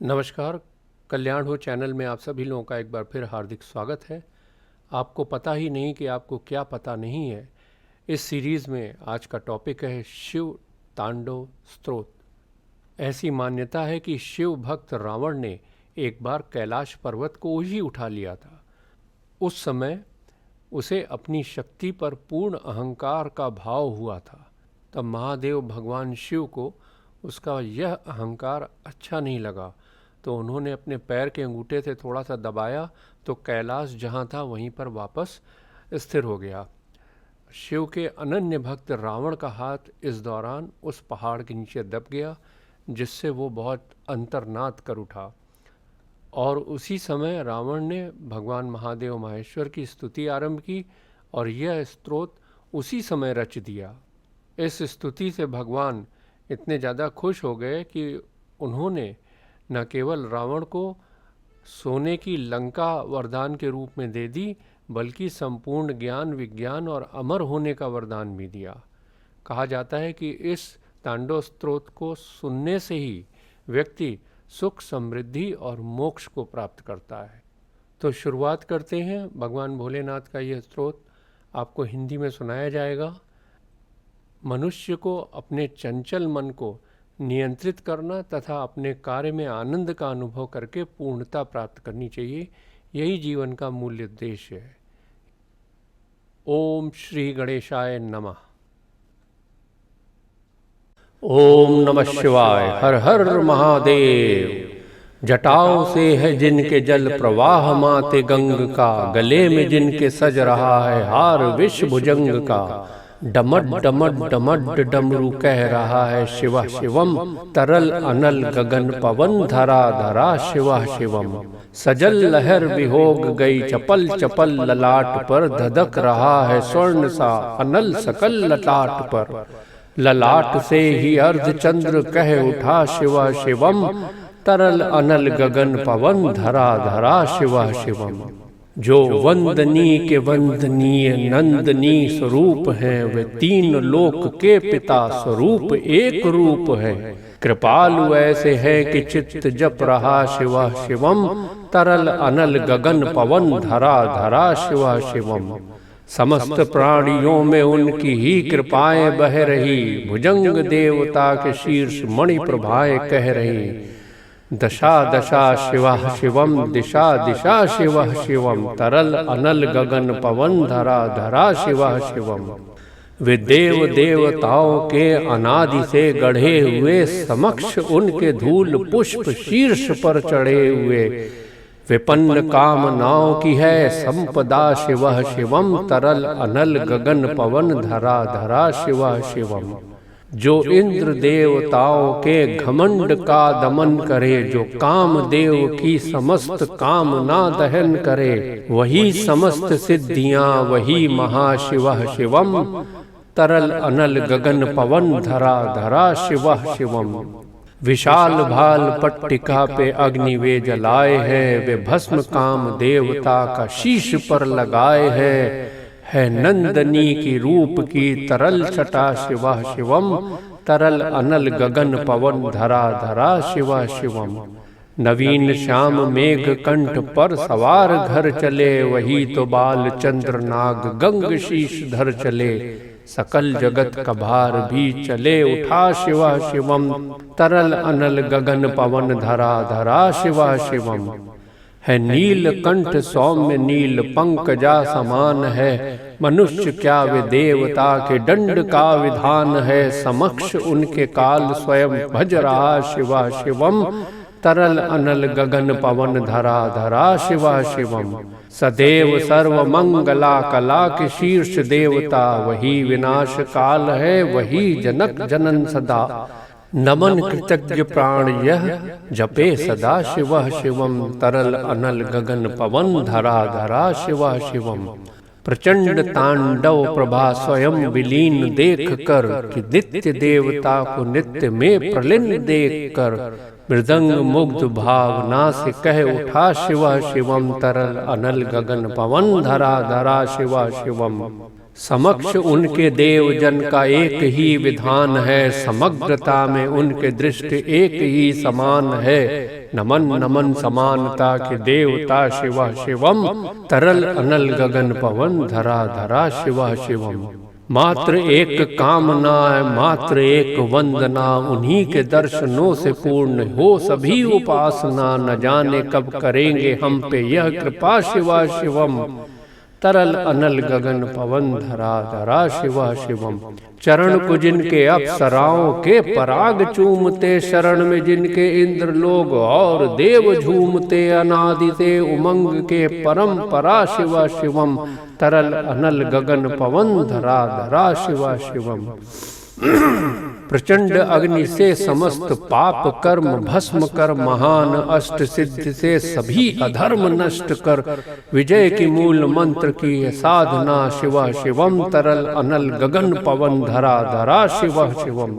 नमस्कार। कल्याण हो चैनल में आप सभी लोगों का एक बार फिर हार्दिक स्वागत है। आपको पता ही नहीं कि आपको क्या पता नहीं है। इस सीरीज़ में आज का टॉपिक है शिव तांडव स्तोत्र। ऐसी मान्यता है कि शिव भक्त रावण ने एक बार कैलाश पर्वत को ही उठा लिया था। उस समय उसे अपनी शक्ति पर पूर्ण अहंकार का भाव हुआ था। तब महादेव भगवान शिव को उसका यह अहंकार अच्छा नहीं लगा, तो उन्होंने अपने पैर के अंगूठे से थोड़ा सा दबाया तो कैलाश जहाँ था वहीं पर वापस स्थिर हो गया। शिव के अनन्य भक्त रावण का हाथ इस दौरान उस पहाड़ के नीचे दब गया, जिससे वो बहुत अंतर्नाद कर उठा। और उसी समय रावण ने भगवान महादेव महेश्वर की स्तुति आरंभ की और यह स्तोत्र उसी समय रच दिया। इस स्तुति से भगवान इतने ज़्यादा खुश हो गए कि उन्होंने न केवल रावण को सोने की लंका वरदान के रूप में दे दी, बल्कि संपूर्ण ज्ञान विज्ञान और अमर होने का वरदान भी दिया। कहा जाता है कि इस तांडव स्तोत्र को सुनने से ही व्यक्ति सुख समृद्धि और मोक्ष को प्राप्त करता है। तो शुरुआत करते हैं। भगवान भोलेनाथ का यह स्तोत्र आपको हिंदी में सुनाया जाएगा। मनुष्य को अपने चंचल मन को नियंत्रित करना तथा अपने कार्य में आनंद का अनुभव करके पूर्णता प्राप्त करनी चाहिए। यही जीवन का मूल उद्देश्य है। ओम श्री गणेशाय नमः। ओम नमः शिवाय। हर हर महादेव। जटाओं से है जिनके जल प्रवाह माते गंग का, गले में जिनके सज रहा है हार विश्व भुजंग का। डमड डमड डमड डमरू कह रहा है शिवा शिवम, तरल अनल गगन पवन धरा धरा शिवा शिवम। सजल लहर विहोग गई चपल चपल ललाट पर, धधक रहा है स्वर्ण सा अनल सकल ललाट पर। ललाट से ही अर्ध चंद्र कह उठा शिवा शिवम, तरल अनल गगन पवन धरा धरा शिवा शिवम। जो वंदनीय के वंदनीय नंदनी स्वरूप हैं, वे तीन लोक के पिता स्वरूप एक रूप है। कृपालु ऐसे है कि चित्त जप रहा शिवा शिवम, तरल अनल गगन पवन धरा धरा शिवा शिवम। समस्त प्राणियों में उनकी ही कृपाएं बह रही, भुजंग देवता के शीर्ष मणि प्रभाएं कह रही। दशा दशा शिवा शिवम, दिशा दिशा शिवा शिवम, तरल अनल गगन पवन धरा धरा शिवा शिवम। वे देव देवताओं के अनादि से गढ़े हुए, समक्ष उनके धूल पुष्प शीर्ष पर चढ़े हुए। विपन्न कामनाओं की है संपदा शिवा शिवम, तरल अनल गगन पवन धरा धरा शिवा शिवम। जो इंद्र देवताओं के घमंड का दमन करे, जो काम देव की समस्त कामना दहन करे, वही समस्त सिद्धियां वही महाशिवा शिवम, तरल अनल गगन पवन धरा धरा शिवा शिवम। विशाल भाल पट्टिका पे अग्नि वे जलाए हैं, वे भस्म काम देवता का शीश पर लगाए हैं। है नंदनी की रूप की तरल छटा शिवा शिवम, तरल अनल गगन पवन धरा धरा शिवा शिवम। नवीन श्याम मेघ कंठ पर सवार घर चले, वही तो बाल चंद्र नाग गंग शीश धर चले। सकल जगत का भार भी चले उठा शिवा शिवम, तरल अनल गगन पवन धरा धरा शिवा शिवम। है नील कंठ सौम्य नील पंकजा समान है, मनुष्य क्या वे देवता के दंड का विधान है। समक्ष उनके काल स्वयं भज रहा शिवा शिवम, तरल अनल गगन पवन धरा धरा शिवा शिवम। सदैव सर्व मंगला कला के शीर्ष देवता, वही विनाश काल है वही जनक जनन सदा। नमन कृतज्ञ प्राण यह जपे सदा शिवा शिवम, तरल अनल गगन पवन धरा धरा शिवा शिवम। प्रचंड तांडव प्रभा स्वयं विलीन देख कर, कि नित्य देवता को नित्य में प्रलीन देख कर। मृदंग मुग्ध भावना से कह उठा शिवा शिवम, तरल अनल गगन पवन धरा धरा शिवा शिवम। समक्ष उनके देव जन का एक ही विधान है, समग्रता में उनके दृष्टि एक ही समान है। नमन नमन समानता के देवता शिवा शिवम, तरल अनल गगन पवन धरा धरा शिवा शिवम। मात्र एक कामना है, मात्र एक वंदना, उन्हीं के दर्शनों से पूर्ण हो सभी उपासना। न जाने कब करेंगे हम पे यह कृपा शिवा शिवम, तरल अनल गगन पवन धरा धरा शिवा शिवम। चरण को जिनके अप्सराओं के पराग चूमते, शरण में जिनके इंद्र लोग और देव झूमते, अनादि से उमंग के परंपरा शिवा शिवम, तरल अनल गगन पवन धरा धरा शिवा शिवम। प्रचंड अग्नि से समस्त पाप कर्म भस्म कर, महान अष्ट सिद्ध से सभी अधर्म नष्ट कर, विजय की मूल मंत्र की साधना शिवा शिवम, तरल अनल गगन पवन धरा धरा शिवा शिवम।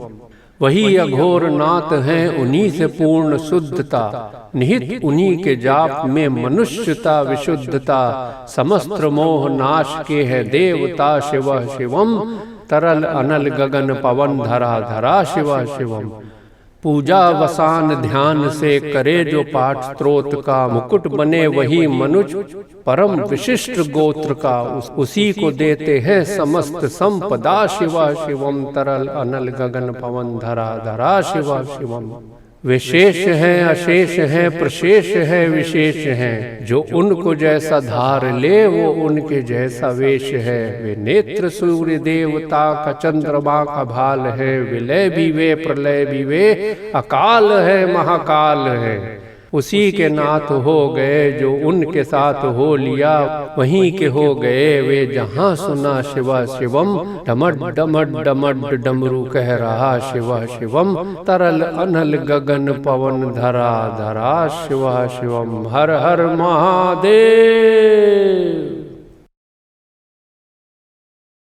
वही अघोर नाथ हैं, उन्हीं से पूर्ण शुद्धता, निहित उन्हीं के जाप में मनुष्यता विशुद्धता, समस्त मोह नाश के है देवता शिवा शिवम, तरल अनल गगन पवन धरा धरा शिवा शिवम। पूजा वसान ध्यान से करे जो पाठ स्तोत्र का, मुकुट बने वही मनुज परम विशिष्ट गोत्र का, उसी को देते हैं समस्त संपदा शिवा शिवम, तरल अनल गगन पवन धरा धरा शिवा शिवम। विशेष है अशेष है प्रशेष है विशेष है, जो उनको जैसा धार ले वो उनके जैसा वेश है। वे नेत्र सूर्य देवता का चंद्रमा का भाल है, विलय भी वे प्रलय भी वे, अकाल है महाकाल है। उसी के नाथ हो गए जो उनके साथ हो लिया, वहीं के हो गए वे जहाँ सुना शिवा शिवम, डमड डमड डमड डमरू कह रहा शिवा शिवम, तरल अनल गगन पवन धरा धरा शिवा शिवम। हर हर महादेव।